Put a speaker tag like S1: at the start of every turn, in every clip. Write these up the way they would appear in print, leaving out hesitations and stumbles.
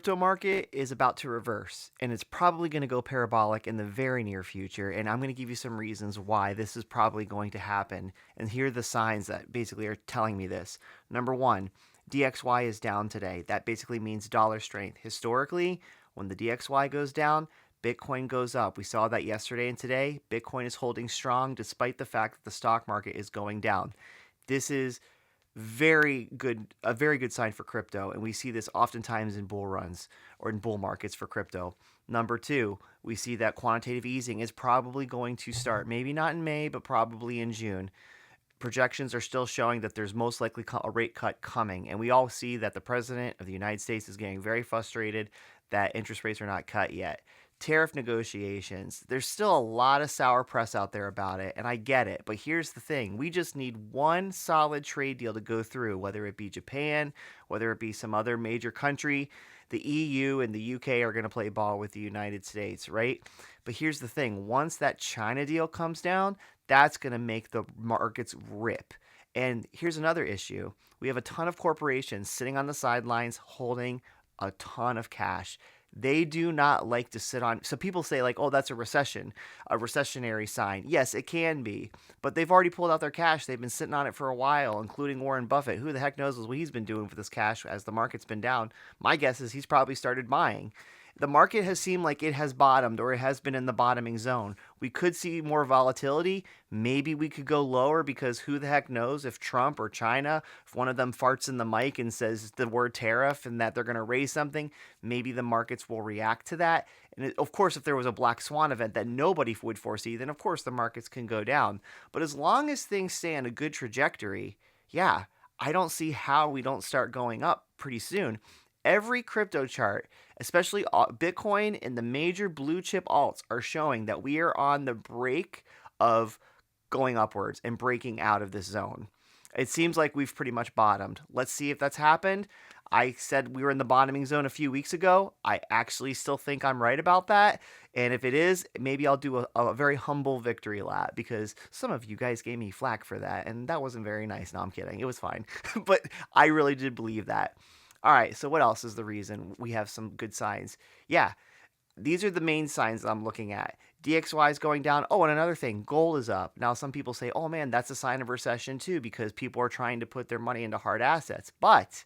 S1: crypto market is about to reverse, and it's probably going to go parabolic in the very near future. And I'm going to give you some reasons why this is probably going to happen. And here are the signs that basically are telling me this. Number one, DXY is down today. That basically means dollar strength. Historically, when the DXY goes down, Bitcoin goes up. We saw that yesterday and today. Bitcoin is holding strong despite the fact that the stock market is going down. This is a very good sign for crypto, and we see this oftentimes in bull runs or in bull markets for crypto. Number two, we see that quantitative easing is probably going to start, maybe not in May, but probably in June. Projections are still showing that there's most likely a rate cut coming, and we all see that the president of the United States is getting very frustrated that interest rates are not cut yet. Tariff negotiations, there's still a lot of sour press out there about it, and I get it, but here's the thing. We just need one solid trade deal to go through, whether it be Japan, whether it be some other major country. The EU and the UK are going to play ball with the United States, right? But here's the thing. Once that China deal comes down, that's going to make the markets rip. And here's another issue. We have a ton of corporations sitting on the sidelines holding a ton of cash. They do not like to sit on. So people say like, oh, that's a recession, a recessionary sign. Yes, it can be, but they've already pulled out their cash. They've been sitting on it for a while, including Warren Buffett. Who the heck knows what he's been doing with this cash as the market's been down? My guess is he's probably started buying. The market has seemed like it has bottomed, or it has been in the bottoming zone. We could see more volatility. Maybe we could go lower, because who the heck knows if Trump or China, if one of them farts in the mic and says the word tariff and that they're going to raise something, maybe the markets will react to that. And of course, if there was a black swan event that nobody would foresee, then of course the markets can go down. But as long as things stay on a good trajectory, yeah, I don't see how we don't start going up pretty soon. Every crypto chart, especially Bitcoin and the major blue chip alts, are showing that we are on the break of going upwards and breaking out of this zone. It seems like we've pretty much bottomed. Let's see if that's happened. I said we were in the bottoming zone a few weeks ago. I actually still think I'm right about that. And if it is, maybe I'll do a very humble victory lap, because some of you guys gave me flack for that, and that wasn't very nice. No, I'm kidding. It was fine. But I really did believe that. All right, so what else is the reason we have some good signs? Yeah, these are the main signs that I'm looking at. DXY is going down. Oh, and another thing, gold is up. Now, some people say, oh man, that's a sign of recession too, because people are trying to put their money into hard assets. But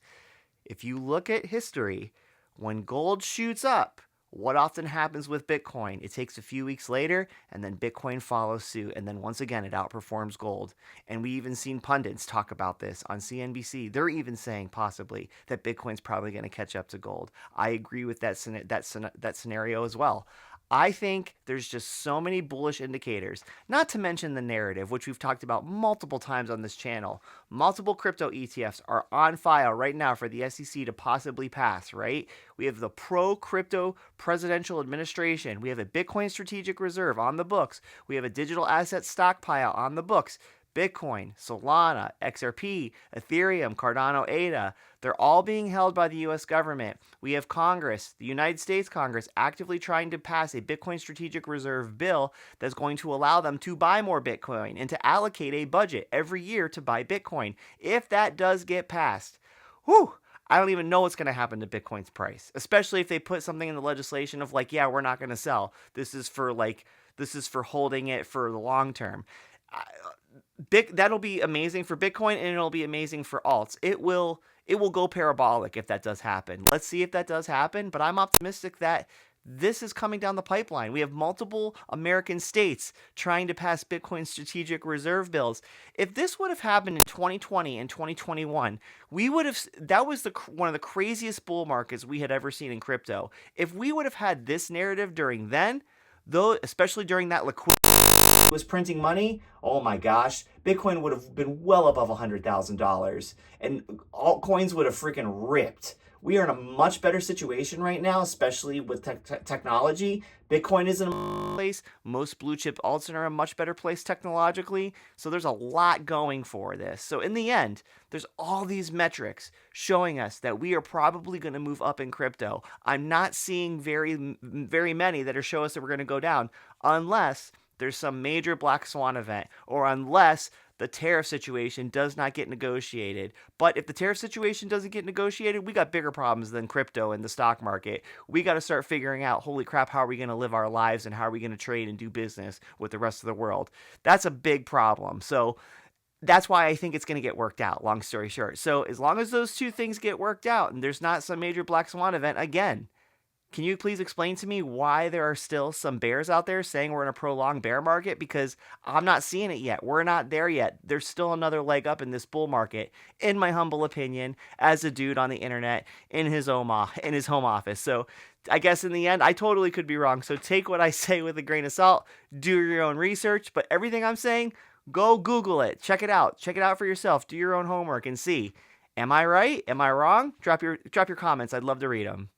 S1: if you look at history, when gold shoots up, what often happens with Bitcoin? It takes a few weeks later, and then Bitcoin follows suit, and then once again it outperforms gold. And we even seen pundits talk about this on CNBC. They're even saying possibly that Bitcoin's probably going to catch up to gold. I agree with that scenario as well. I think there's just so many bullish indicators, not to mention the narrative, which we've talked about multiple times on this channel. Multiple crypto ETFs are on file right now for the SEC to possibly pass, right? We have the pro-crypto presidential administration. We have a Bitcoin strategic reserve on the books. We have a digital asset stockpile on the books. Bitcoin, Solana, XRP, Ethereum, Cardano, ADA, they're all being held by the U.S. government. We have Congress, the United States Congress, actively trying to pass a Bitcoin strategic reserve bill that's going to allow them to buy more Bitcoin and to allocate a budget every year to buy Bitcoin. If that does get passed, whew, I don't even know what's going to happen to Bitcoin's price, especially if they put something in the legislation of like, yeah, we're not going to sell. This is for holding it for the long term. That'll be amazing for Bitcoin, and it'll be amazing for alts. It will go parabolic if that does happen. Let's see if that does happen, but I'm optimistic that this is coming down the pipeline. We have multiple American states trying to pass Bitcoin strategic reserve bills. If this would have happened in 2020 and 2021, that was one of the craziest bull markets we had ever seen in crypto. If we would have had this narrative during then, though, especially during that liquidity was printing money, oh my gosh, Bitcoin would have been well above $100,000, and altcoins would have freaking ripped. We are in a much better situation right now, especially with technology. Bitcoin is in a place. Most blue chip alts are in a much better place technologically. So there's a lot going for this. So in the end, there's all these metrics showing us that we are probably going to move up in crypto. I'm not seeing very, very many that are showing us that we're going to go down, unless there's some major black swan event, or unless the tariff situation does not get negotiated. But if the tariff situation doesn't get negotiated, we got bigger problems than crypto and the stock market. We got to start figuring out, holy crap, how are we going to live our lives and how are we going to trade and do business with the rest of the world? That's a big problem. So that's why I think it's going to get worked out, long story short. So as long as those two things get worked out and there's not some major black swan event, again, can you please explain to me why there are still some bears out there saying we're in a prolonged bear market? Because I'm not seeing it yet. We're not there yet. There's still another leg up in this bull market, in my humble opinion, as a dude on the internet in his home office. So I guess in the end, I totally could be wrong. So take what I say with a grain of salt. Do your own research. But everything I'm saying, go Google it. Check it out. Check it out for yourself. Do your own homework and see. Am I right? Am I wrong? Drop your comments. I'd love to read them.